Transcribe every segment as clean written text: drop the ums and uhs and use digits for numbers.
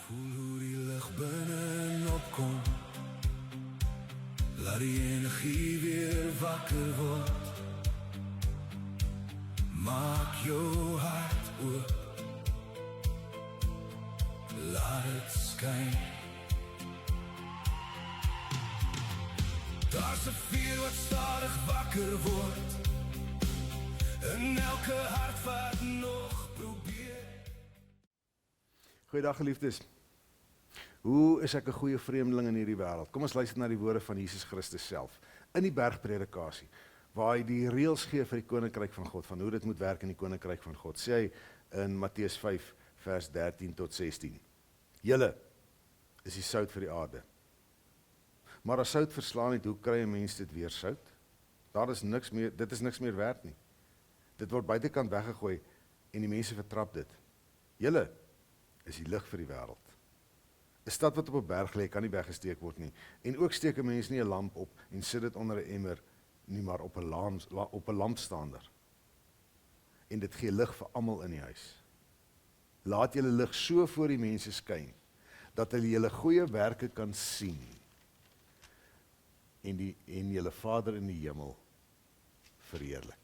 Voel hoe die lig binne opkom. Laat die energie weer wakker word. Maak jou hart oop. Laat het skyn. Daar's 'n vuur wat stadig wakker word. In elke hart wat nog probeer. Goeiedag geliefdes. Hoe is ek 'n goeie vreemdeling in hierdie wêreld? Kom ons luister na die woorde van Jesus Christus self in die bergpredikasie, waar hy die reëls gee vir die koninkryk van God, van hoe dit moet werk in die koninkryk van God. Sê hy in Matteus 5 vers 13 tot 16. Julle is die sout vir die aarde. Maar as sout verslaan het, hoe kry 'n mens dit weer sout? Daar is niks meer, dit is niks meer werd nie. Dit word buitekant weggegooi en die mense vertrap dit. Julle is die lig vir die wêreld. 'n Stad wat op 'n berg lê, kan nie weggesteek word nie. En ook steek 'n mens nie 'n lamp op en sit dit onder 'n emmer nie, maar op 'n lampstander. En dit gee lig vir almal in die huis. Laat julle lig so voor die mense skyn dat hulle julle goeie werke kan sien en julle Vader in die hemel verheerlik.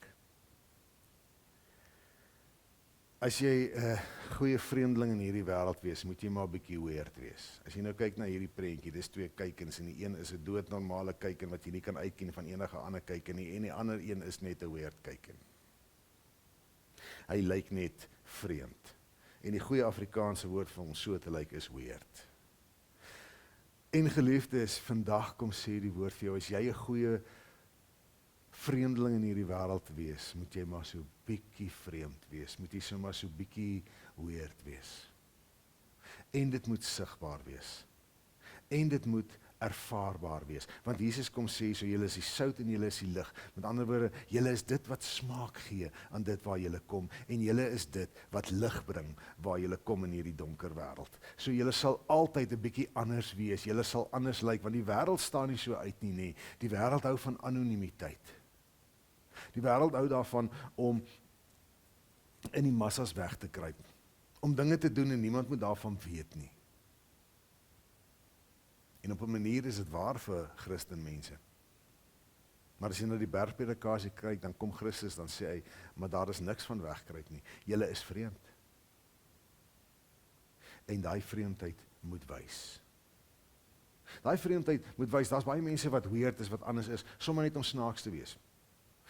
As jy 'n goeie vreemdeling in hierdie wêreld wees, moet jy maar 'n bietjie weird wees. As jy nou kyk na hierdie prentjie, dis twee kuikens en die een is 'n doodnormale kuiken wat jy nie kan uitken van enige ander kuiken nie en die ander een is net 'n weird kuiken. Hy lyk net vreemd. En die goeie Afrikaanse woord vir hom so te lyk is weird. En geliefdes, vandag kom sê die woord vir jou, as jy 'n goeie vreemdeling in hierdie wêreld wees, moet jy maar so bietjie vreemd wees, moet jy sommer so bietjie weird wees. En dit moet sigbaar wees. En dit moet ervaarbaar wees. Want Jesus kom sê, so julle is die sout en julle is die lig. Met ander woorde, julle is dit wat smaak gee aan dit waar julle kom. En julle is dit wat lig bring waar julle kom in hierdie donker wêreld. So julle sal altyd 'n bietjie anders wees. Julle sal anders lyk, want die wêreld staan nie so uit nie. Die wêreld hou van anonimiteit. Die wêreld hou daarvan om in die massas weg te kruip. Om dinge te doen en niemand moet daarvan weet nie. En op 'n manier is dit waar vir Christenmense. Maar as jy na die bergpredikasie kyk, dan kom Christus, dan sê hy, maar daar is niks van wegkruip nie. Julle is vreemd. En daai vreemdheid moet wys. Daai vreemdheid moet wys, daar's baie mense wat weird is, wat anders is, sommer net om snaaks te wees.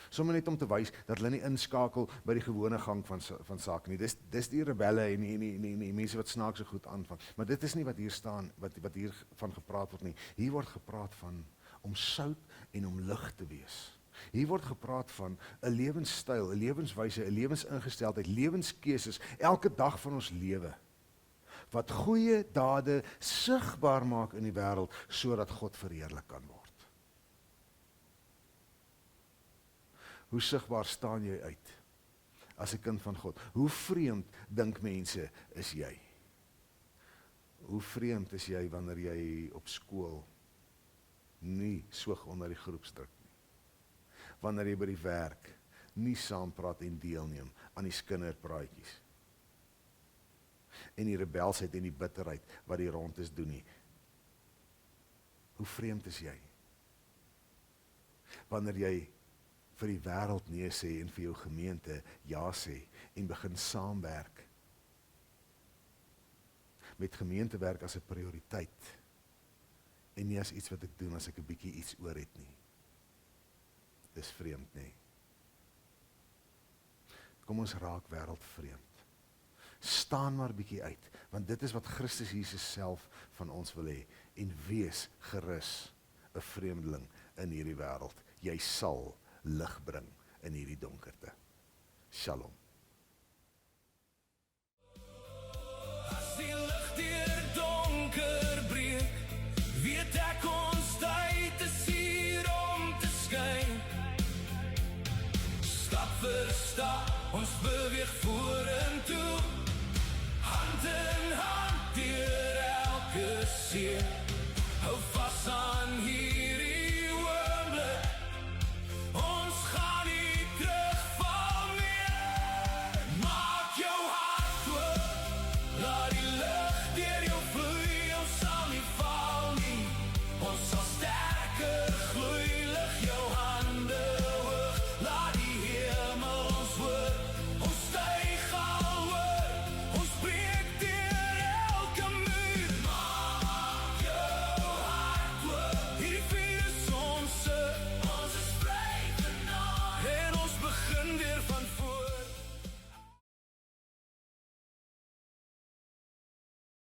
Sommer net om te wys dat hulle nie inskakel by die gewone gang van sake nie. Dis die rebelle en die mense wat snaakse goed aanvang. Maar dit is nie wat hier staan, wat hier van gepraat word nie. Hier word gepraat van om sout en om lig te wees. Hier word gepraat van 'n lewenstyl, 'n lewenswyse, 'n lewensingesteldheid, lewenskeuses elke dag van ons lewe. Wat goeie dade sigbaar maak in die wêreld sodat God verheerlik kan word. Hoe sigbaar staan jy uit as 'n kind van God? Hoe vreemd dink mense is jy? Hoe vreemd is jy wanneer jy op skool nie soeg onder die groepsdruk nie? Wanneer jy by die werk nie saampraat en deelneem aan die kinderpraatjies? En die rebelsheid en die bitterheid wat die rond is doen nie? Hoe vreemd is jy? Wanneer jy vir die wêreld nee sê en vir jou gemeente ja sê en begin saamwerk. Met gemeentewerk as 'n prioriteit en nie as iets wat ek doen as ek 'n bietjie iets oor het nie. Dis vreemd, nee. Kom ons raak wêreld vreemd. Staan maar bietjie uit, want dit is wat Christus Jesus self van ons wil hê en wees gerus 'n vreemdeling in hierdie wêreld. Jy sal lig bring in hierdie donkerte. Shalom.